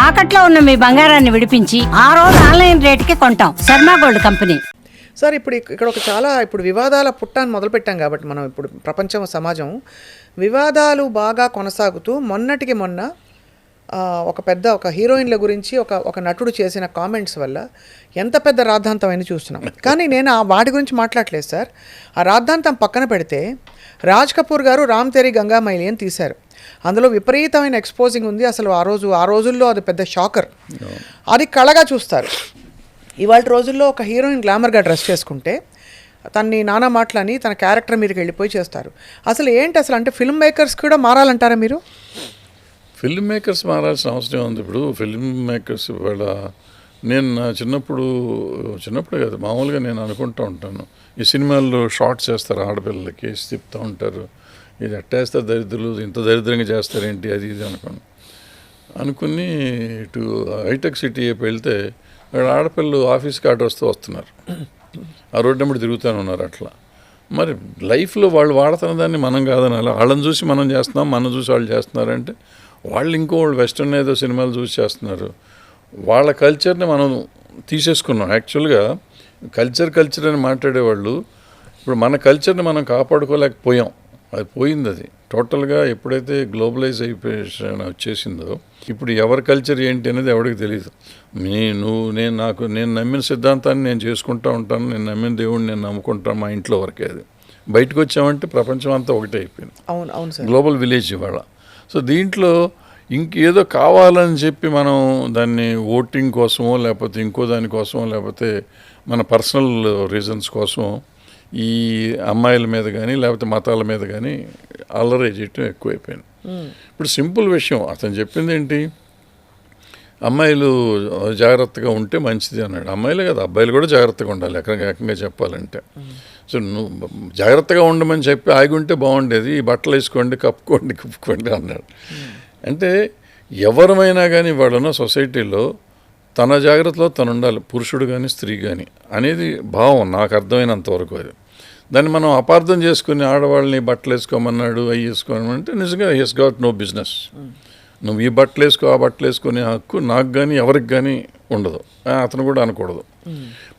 తాకట్లో ఉన్న మీ బంగారాన్ని విడిపించి ఆ రోజు ఆన్లైన్ రేటుకి కొంటాం. Sharma gold company. సార్ ఇక్కడ ఒక చాలా ఇప్పుడు వివాదాల పుట్టాన్ని మొదలుపెట్టాం కాబట్టి మనం ఇప్పుడు ప్రపంచం సమాజం వివాదాలు బాగా కొనసాగుతూ మొన్నటికి మొన్న ఒక హీరోయిన్ల గురించి ఒక నటుడు చేసిన కామెంట్స్ వల్ల ఎంత పెద్ద రాద్ధాంతం చూస్తున్నాం. కానీ నేను వాటి గురించి మాట్లాడలేదు సార్. ఆ రాద్ధాంతం పక్కన పెడితే రాజ్ కపూర్ గారు రామ్ తెరీ గంగామైలి అని తీశారు. అందులో విపరీతమైన ఎక్స్పోజింగ్ ఉంది. అసలు ఆ రోజుల్లో అది పెద్ద షాకర్. అది కళగా చూస్తారు. ఇవాళ రోజుల్లో ఒక హీరోయిన్ గ్లామర్గా డ్రెస్ చేసుకుంటే తన్ని నానా మాటలని తన క్యారెక్టర్ మీదకి వెళ్ళిపోయి చేస్తారు. అసలు ఏంటి అంటే ఫిల్మ్ మేకర్స్ కూడా మారాలంటారా మీరు? ఫిల్మ్ మేకర్స్ మారాల్సిన అవసరం ఉంది. ఇప్పుడు ఫిల్మ్ మేకర్స్ ఇవాళ నేను నా చిన్నప్పుడు కాదు, మామూలుగా నేను అనుకుంటూ ఉంటాను, ఈ సినిమాల్లో షార్ట్స్ చేస్తారు, ఆడపిల్లలకి వేసి తిప్పుతూ ఉంటారు, ఇది అట్టేస్తారు దరిద్రులు, ఇంత దరిద్రంగా చేస్తారేంటి అది ఇది అనుకుని ఇటు హైటెక్ సిటీ వెళ్తే అక్కడ ఆడపిల్లలు ఆఫీస్ కార్డు వస్తున్నారు, ఆ రోడ్డు నెంబడి తిరుగుతూనే ఉన్నారు. అట్లా మరి లైఫ్లో వాళ్ళు వాడుతున్న దాన్ని మనం కాదనాలి. వాళ్ళని చూసి మనం చేస్తున్నాం, మనం చూసి వాళ్ళు చేస్తున్నారంటే వాళ్ళు ఇంకోళ్ళు వెస్టర్న్ ఏదో సినిమాలు చూసి చేస్తున్నారు. వాళ్ళ కల్చర్ని మనం తీసేసుకున్నాం. యాక్చువల్గా కల్చర్ అని మాట్లాడేవాళ్ళు ఇప్పుడు మన కల్చర్ని మనం కాపాడుకోలేకపోయాం. అది పోయింది. అది టోటల్గా ఎప్పుడైతే గ్లోబలైజ్ అయిపోయి వచ్చేసిందో ఇప్పుడు ఎవరి కల్చర్ ఏంటి అనేది ఎవరికి తెలియదు. నేను నమ్మిన సిద్ధాంతాన్ని నేను చేసుకుంటూ ఉంటాను, నేను నమ్మిన దేవుడిని నేను నమ్ముకుంటాను, మా ఇంట్లో వరకే. అది బయటకు వచ్చామంటే ప్రపంచం అంతా ఒకటే అయిపోయింది. అవును సార్, గ్లోబల్ విలేజ్ ఇవాళ. సో దీంట్లో ఇంకేదో కావాలని చెప్పి మనం దాన్ని ఓటింగ్ కోసమో లేకపోతే ఇంకో దానికోసమో లేకపోతే మన పర్సనల్ రీజన్స్ కోసం ఈ అమ్మాయిల మీద కానీ లేకపోతే మతాల మీద కానీ అల్లరి చేయటం ఎక్కువైపోయింది. ఇప్పుడు సింపుల్ విషయం అతను చెప్పింది ఏంటి, అమ్మాయిలు జాగ్రత్తగా ఉంటే మంచిది అన్నాడు. అమ్మాయిలే కదా, అబ్బాయిలు కూడా జాగ్రత్తగా ఉండాలి ఏకంగా చెప్పాలంటే. సో నువ్వు జాగ్రత్తగా ఉండమని చెప్పి ఆగి ఉంటే బాగుండేది, ఈ బట్టలు వేసుకోండి కప్పుకోండి అన్నాడు. అంటే ఎవరమైనా కానీ వాళ్ళున్న సొసైటీలో తన జాగ్రత్తలో తను ఉండాలి, పురుషుడు కానీ స్త్రీ కానీ అనేది భావం నాకు అర్థమైనంతవరకు. అది దాన్ని మనం అపార్థం చేసుకుని ఆడవాళ్ళని బట్టలు వేసుకోమన్నాడు అవి వేసుకోమంటే నిజంగా హెస్ గాట్ నో బిజినెస్. నువ్వు ఈ బట్టలు వేసుకో ఆ బట్టలు వేసుకునే హక్కు నాకు కానీ ఎవరికి కానీ ఉండదు, అతను కూడా అనకూడదు.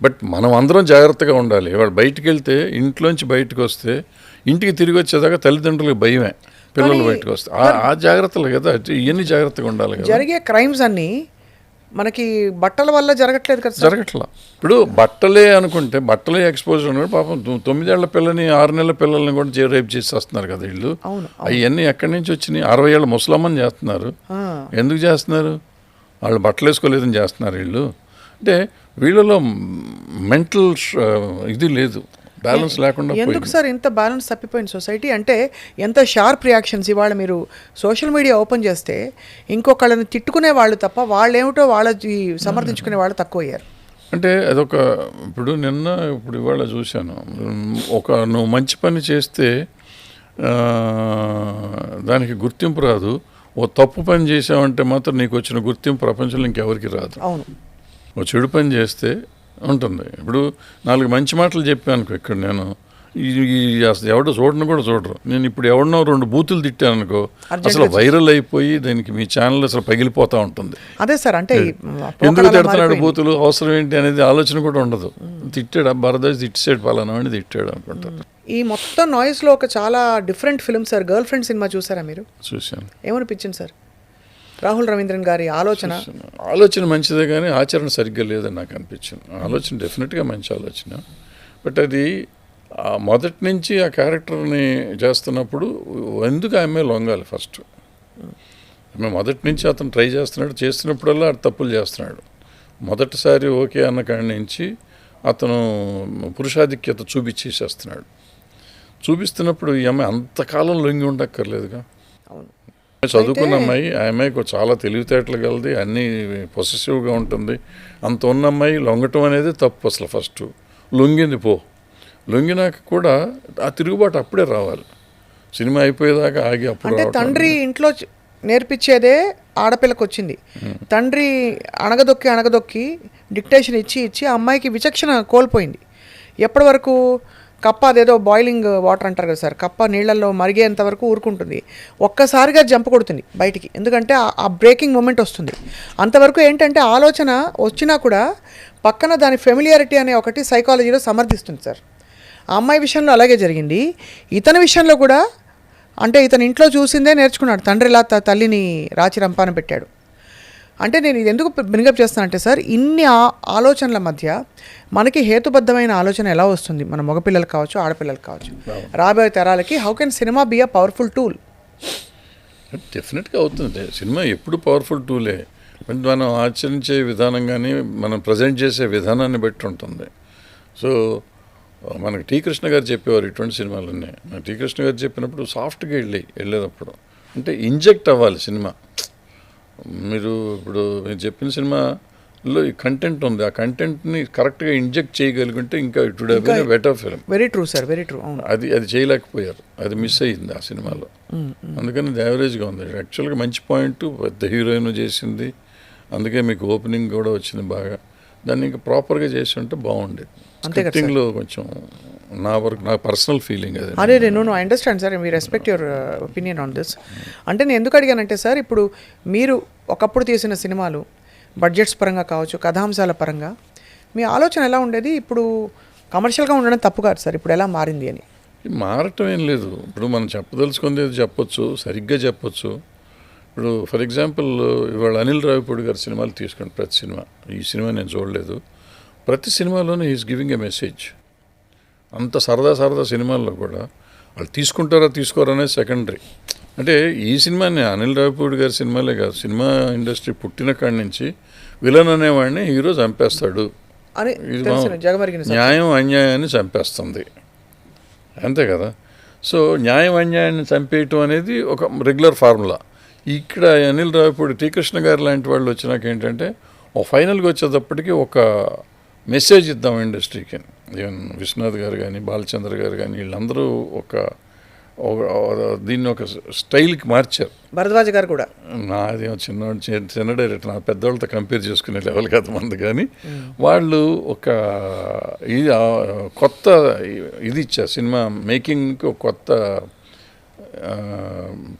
బట్ మనం అందరం జాగ్రత్తగా ఉండాలి. ఇవాళ బయటికి వెళ్తే ఇంట్లోంచి బయటకు వస్తే ఇంటికి తిరిగి వచ్చేదాకా తల్లిదండ్రులకు భయమే, పిల్లలు బయటకు వస్తే ఆ జాగ్రత్తలు కదా, ఇవన్నీ జాగ్రత్తగా ఉండాలి కదా. జరిగే క్రైమ్స్ అన్నీ మనకి బట్టల వల్ల జరగట్లేదు కదా, జరగట్లా. ఇప్పుడు బట్టలే అనుకుంటే బట్టలే ఎక్స్పోజర్ ఉన్నాడు. పాపం 9 ఏళ్ల పిల్లని 6 నెలల పిల్లల్ని కూడా రేపు చేసి వస్తున్నారు కదా వీళ్ళు. అవన్నీ ఎక్కడి నుంచి వచ్చినాయి? 60 ఏళ్ళ ముసలమ్మని చేస్తున్నారు. ఎందుకు చేస్తున్నారు? వాళ్ళు బట్టలు వేసుకోలేదని చేస్తున్నారు వీళ్ళు. అంటే వీళ్ళలో మెంటల్ ఇది లేదు, బ్యాలెన్స్ లేకుండా. ఎందుకు సార్ ఇంత బ్యాలెన్స్ తప్పిపోయింది సొసైటీ? అంటే ఎంత షార్ప్ రియాక్షన్స్. ఇవాళ మీరు సోషల్ మీడియా ఓపెన్ చేస్తే ఇంకొకళ్ళని తిట్టుకునే వాళ్ళు తప్ప వాళ్ళేమిటో వాళ్ళకి సమర్థించుకునే వాళ్ళు తక్కువ అయ్యారు. అంటే అదొక ఇప్పుడు ఇవాళ చూశాను, నువ్వు మంచి పని చేస్తే దానికి గుర్తింపు రాదు, ఓ తప్పు పని చేసావంటే మాత్రం నీకు వచ్చిన గుర్తింపు ప్రపంచంలో ఇంకెవరికి రాదు. అవును, ఓ చెడు పని చేస్తే ఉంటుంది. ఇప్పుడు 4 మంచి మాటలు చెప్పాను ఇక్కడ, నేను అసలు ఎవడో కూడా చూడరు. నేను ఇప్పుడు ఎవడనో 2 బూతులు తిట్టాను అనుకో, అసలు వైరల్ అయిపోయి దానికి మీ ఛానల్ అసలు పగిలిపోతూ ఉంటుంది. అదే సార్, అంటే ఎందుకు తిడుతున్నాడు, బూతులు అవసరం ఏంటి అనేది ఆలోచన కూడా ఉండదు. తిట్టాడు భరద్వాజ్ తిట్టేసాడు పలానా అని తిట్టాడు అనుకుంటారు. ఈ మొత్తం నాయిస్లో ఒక చాలా different film sir girl friend cinema చూసారా మీరు? చూశాను. ఏమనిపించింది సార్? రాహుల్ రవీంద్రన్ గారి ఆలోచన మంచిదే కానీ ఆచరణ సరిగ్గా లేదని నాకు అనిపించింది. ఆలోచన డెఫినెట్గా మంచి ఆలోచన, బట్ అది మొదటి నుంచి ఆ క్యారెక్టర్ని చేస్తున్నప్పుడు ఎందుకు ఆమె లొంగాలి? ఫస్ట్ ఆమె మొదటి నుంచి అతను ట్రై చేస్తున్నప్పుడల్లా తప్పులు చేస్తున్నాడు. మొదటిసారి ఓకే అన్న కాడి నుంచి అతను పురుషాధిక్యత చూపిస్తున్నప్పుడు ఈ అమ్మాయి అంతకాలం లొంగి ఉండక్కర్లేదుగా. అవును, చదువుకున్న అమ్మాయి, ఆ అమ్మాయికి చాలా తెలివితేటలు కలది, అన్నీ పొసెసివ్గా ఉంటుంది. అంత ఉన్న అమ్మాయి లొంగటం అనేది తప్పు. అసలు ఫస్ట్ లొంగినాక కూడా ఆ తిరుగుబాటు అప్పుడే రావాలి. సినిమా అయిపోయేదాకా ఆగి అప్పుడు. అంటే తండ్రి ఇంట్లో నేర్పించేదే ఆడపిల్లకు వచ్చింది. తండ్రి అణగదొక్కి డిక్టేషన్ ఇచ్చి ఆ అమ్మాయికి విచక్షణ కోల్పోయింది. ఎప్పటి వరకు కప్ప అదేదో బాయిలింగ్ వాటర్ అంటారు కదా సార్, కప్ప నీళ్ళల్లో మరిగేంత వరకు ఊరుకుంటుంది, ఒక్కసారిగా జంప్ కొడుతుంది బయటికి, ఎందుకంటే ఆ బ్రేకింగ్ మూమెంట్ వస్తుంది. అంతవరకు ఏంటంటే ఆలోచన వచ్చినా కూడా పక్కన దాని ఫెమిలియారిటీ అనే ఒకటి సైకాలజీలో సమర్థిస్తుంది సార్. ఆ అమ్మాయి విషయంలో అలాగే జరిగింది. ఇతని విషయంలో కూడా అంటే ఇతను ఇంట్లో చూసిందే నేర్చుకున్నాడు, తండ్రి ఇలా తల్లిని రాచి రంపాన పెట్టాడు. అంటే నేను ఇది ఎందుకు బ్రింగప్ చేస్తానంటే సార్, ఇన్ని ఆలోచనల మధ్య మనకి హేతుబద్ధమైన ఆలోచన ఎలా వస్తుంది, మన మగపిల్లలకు కావచ్చు ఆడపిల్లలకు కావచ్చు, రాబోయే తరాలకి how can cinema be a powerful tool? డెఫినెట్గా అవుతుంది. సినిమా ఎప్పుడు పవర్ఫుల్ టూలే, మనం ఆచరించే విధానం కానీ మనం ప్రజెంట్ చేసే విధానాన్ని బట్టి ఉంటుంది. సో మనకి టీ కృష్ణ గారు చెప్పేవారు ఇటువంటి సినిమాలన్నీ. టీ కృష్ణ గారు చెప్పినప్పుడు సాఫ్ట్గా వెళ్ళేటప్పుడు అంటే ఇంజెక్ట్ అవ్వాలి సినిమా. మీరు చెప్పిన సినిమాలో ఈ కంటెంట్ ఉంది, ఆ కంటెంట్ని కరెక్ట్గా ఇంజెక్ట్ చేయగలిగితే ఇంకా it would have been a better film. Very true sir, very true. అది చేయలేకపోయారు, అది మిస్ అయ్యింది ఆ సినిమాలో. అందుకని అది యావరేజ్గా ఉంది. యాక్చువల్గా మంచి పాయింట్, పెద్ద హీరోయిన్ చేసింది, అందుకే మీకు ఓపెనింగ్ కూడా వచ్చింది బాగా. దాన్ని ఇంకా ప్రాపర్గా చేసి ఉంటే బాగుండేది. స్క్రిప్టింగ్లో కొంచెం నా పర్సనల్ ఫీలింగ్ అది. అదే నేను I understand sir, we respect your opinion on this. అంటే నేను ఎందుకు అడిగానంటే సార్, ఇప్పుడు మీరు ఒకప్పుడు తీసిన సినిమాలు బడ్జెట్స్ పరంగా కావచ్చు, కథాంశాల పరంగా మీ ఆలోచన ఎలా ఉండేది? ఇప్పుడు కమర్షియల్గా ఉండడం తప్పు కాదు సార్, ఇప్పుడు ఎలా మారింది అని? మారటం ఏం లేదు. ఇప్పుడు మనం చెప్పదలుచుకుంది చెప్పొచ్చు, సరిగ్గా చెప్పొచ్చు. ఇప్పుడు ఫర్ ఎగ్జాంపుల్ ఇవాళ అనిల్ రావిపూడి గారి సినిమాలు తీసుకోండి, ప్రతి సినిమా, ఈ సినిమా నేను చూడలేదు, ప్రతి సినిమాలోనే ఈజ్ గివింగ్ ఎ మెసేజ్. అంత సరదా సినిమాల్లో కూడా వాళ్ళు తీసుకుంటారా తీసుకోరా అనేది సెకండరీ. అంటే ఈ సినిమాని అనిల్ రావిపూడి గారి సినిమాలే కాదు, సినిమా ఇండస్ట్రీ పుట్టిన కాడి నుంచి విలన్ అనేవాడిని హీరో చంపేస్తాడు, న్యాయం అన్యాయాన్ని చంపేస్తుంది, అంతే కదా. సో న్యాయం అన్యాయాన్ని చంపేయటం అనేది ఒక రెగ్యులర్ ఫార్ములా. ఇక్కడ అనిల్ రావిపూడి, టీ కృష్ణ గారు లాంటి వాళ్ళు వచ్చినాక ఏంటంటే ఒక ఫైనల్గా వచ్చేటప్పటికి ఒక మెసేజ్ ఇద్దాం ఇండస్ట్రీకి. ఈవెన్ విశ్వనాథ్ గారు కానీ బాలచంద్ర గారు కానీ వీళ్ళందరూ దీన్ని ఒక స్టైల్కి మార్చారు. భరద్వాజ్ గారు కూడా, నాదేమో చిన్న డైరెక్టర్, నా పెద్దవాళ్ళతో కంపేర్ చేసుకునే లెవెల్ కాదు మంది, కానీ వాళ్ళు ఒక ఇది కొత్త ఇది ఇచ్చారు, సినిమా మేకింగ్కి ఒక కొత్త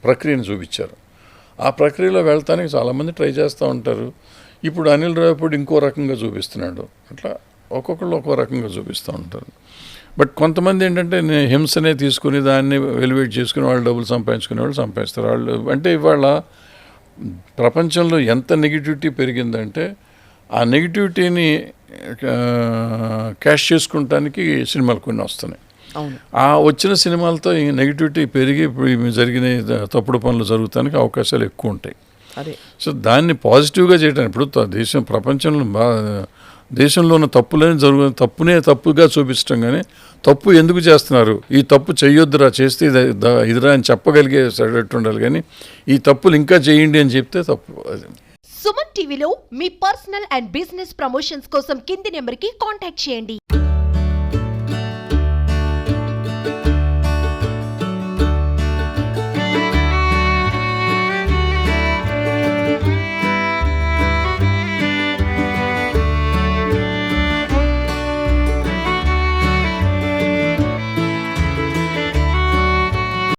ప్రక్రియను చూపించారు. ఆ ప్రక్రియలో వెళ్తానికి చాలామంది ట్రై చేస్తూ ఉంటారు. ఇప్పుడు అనిల్ రావిపూడి ఇంకో రకంగా చూపిస్తున్నాడు, అట్లా ఒక్కొక్కళ్ళు ఒక్కో రకంగా చూపిస్తూ ఉంటారు. బట్ కొంతమంది ఏంటంటే హింసనే తీసుకుని దాన్ని ఎలివేట్ చేసుకుని వాళ్ళు డబ్బులు సంపాదించుకునే వాళ్ళు సంపాదిస్తారు. వాళ్ళు అంటే ఇవాళ ప్రపంచంలో ఎంత నెగిటివిటీ పెరిగిందంటే ఆ నెగిటివిటీని క్యాష్ చేసుకుంటానికి సినిమాలు కొన్ని వస్తున్నాయి. ఆ వచ్చిన సినిమాలతో ఈ నెగిటివిటీ పెరిగి ఇప్పుడు జరిగిన తప్పుడు పనులు జరుగుతానికి అవకాశాలు ఎక్కువ ఉంటాయి. సో దాన్ని పాజిటివ్గా చేయడానికి ఇప్పుడు ప్రపంచంలో దేశంలో ఉన్న తప్పులని తప్పుగా చూపించడం, కానీ తప్పు ఎందుకు చేస్తున్నారు, ఈ తప్పు చేయొద్దురా, చేస్తే ఇదిరా అని చెప్పగలిగే ఉండాలి, కానీ ఈ తప్పులు ఇంకా చేయండి అని చెప్తే తప్పు. సుమన్ టీవీలో మీ పర్సనల్ అండ్ బిజినెస్ ప్రమోషన్స్ కోసం కింది నెంబర్కి కాంటాక్ట్ చేయండి.